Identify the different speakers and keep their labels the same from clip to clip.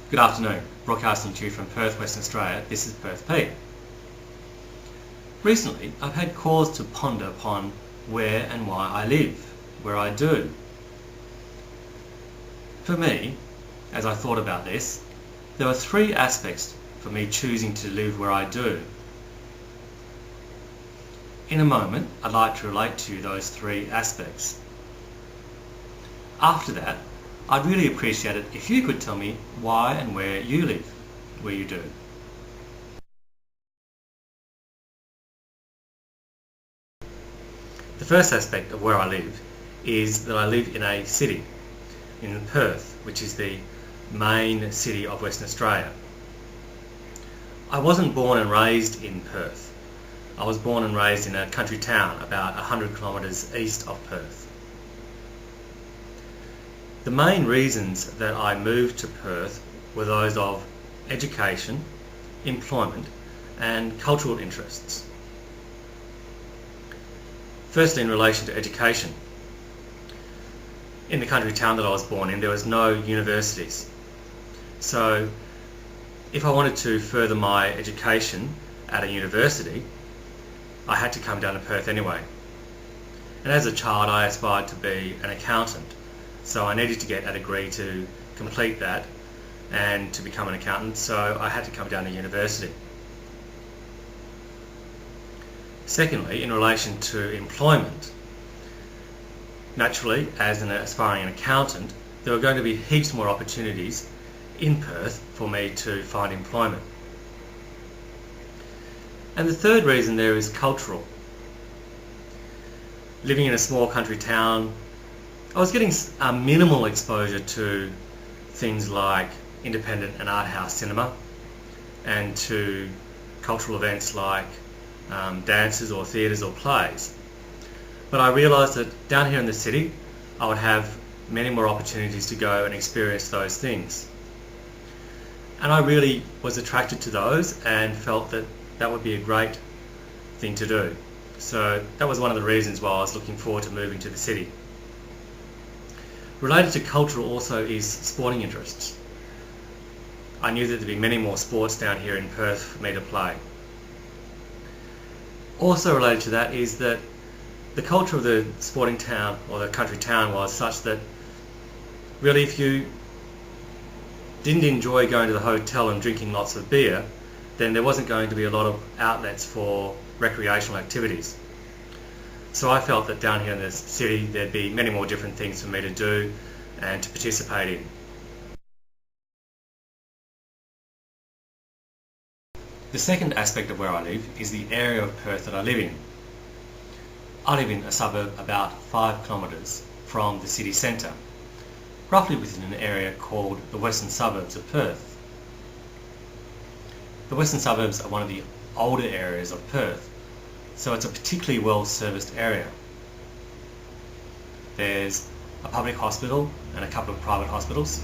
Speaker 1: Good afternoon. Broadcasting to you from Perth, Western Australia, this is Perth Pete. Recently, I've had cause to ponder upon where and why I live, where I do. For me, as I thought about this, there are three aspects for me choosing to live where I do. In a moment, I'd like to relate to you those three aspects. After that, I'd really appreciate it if you could tell me why and where you live, where you do. The first aspect of where I live is that I live in a city, in Perth, which is the main city of Western Australia. I wasn't born and raised in Perth. I was born and raised in a country town about 100 kilometres east of Perth. The main reasons that I moved to Perth were those of education, employment and cultural interests. Firstly, in relation to education. In the country town that I was born in, there was no universities. So if I wanted to further my education at a university, I had to come down to Perth anyway. And as a child I aspired to be an accountant. So I needed to get a degree to complete that and to become an accountant, so I had to come down to university. Secondly, in relation to employment, naturally, as an aspiring accountant, there were going to be heaps more opportunities in Perth for me to find employment. And the third reason there is cultural. Living in a small country town, I was getting a minimal exposure to things like independent and art house cinema and to cultural events like dances or theatres or plays. But I realised that down here in the city I would have many more opportunities to go and experience those things. And I really was attracted to those and felt that that would be a great thing to do. So that was one of the reasons why I was looking forward to moving to the city. Related to culture also is sporting interests. I knew that there'd be many more sports down here in Perth for me to play. Also related to that is that the culture of the sporting town or the country town was such that really if you didn't enjoy going to the hotel and drinking lots of beer, then there wasn't going to be a lot of outlets for recreational activities. So I felt that down here in the city there'd be many more different things for me to do and to participate in. The second aspect of where I live is the area of Perth that I live in. I live in a suburb about 5 kilometres from the city centre, roughly within an area called the Western Suburbs of Perth. The Western Suburbs are one of the older areas of Perth, so it's a particularly well-serviced area. There's a public hospital and a couple of private hospitals.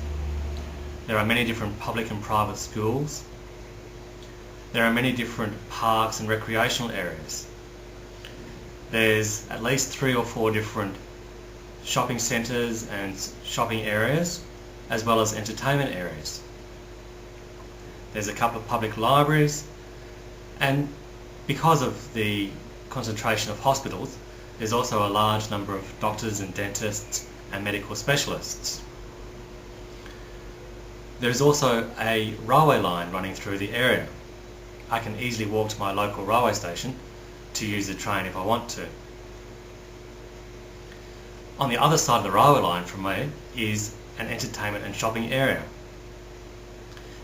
Speaker 1: There are many different public and private schools. There are many different parks and recreational areas. There's at least 3 or 4 different shopping centres and shopping areas, as well as entertainment areas. There's a couple of public libraries, and because of the concentration of hospitals, there's also a large number of doctors and dentists and medical specialists. There's also a railway line running through the area. I can easily walk to my local railway station to use the train if I want to. On the other side of the railway line from me is an entertainment and shopping area.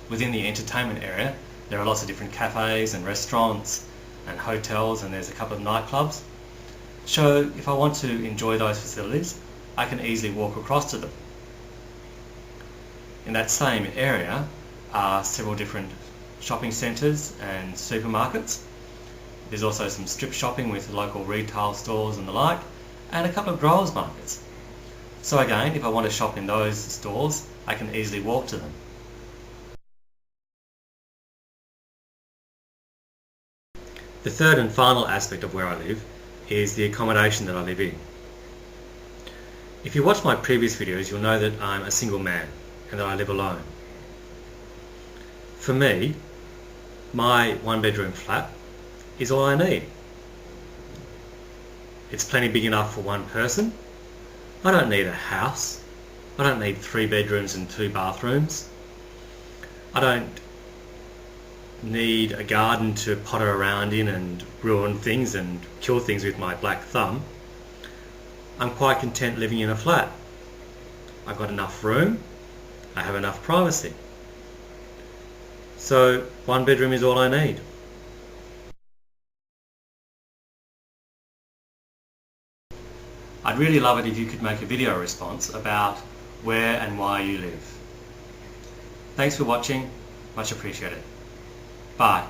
Speaker 1: Within the entertainment area there are lots of different cafes and restaurants and hotels, and there's a couple of nightclubs. So if I want to enjoy those facilities, I can easily walk across to them. In that same area are several different shopping centres and supermarkets. There's also some strip shopping with local retail stores and the like, and a couple of growers markets. So again, if I want to shop in those stores, I can easily walk to them. The third and final aspect of where I live is the accommodation that I live in. If you watch my previous videos, you'll know that I'm a single man and that I live alone. For me, my one-bedroom flat is all I need. It's plenty big enough for one person. I don't need a house. I don't need 3 bedrooms and 2 bathrooms. I don't need a garden to potter around in and ruin things and kill things with my black thumb. I'm quite content living in a flat. I've got enough room. I have enough privacy. So 1 bedroom is all I need. I'd really love it if you could make a video response about where and why you live. Thanks for watching. Much appreciated. Bye.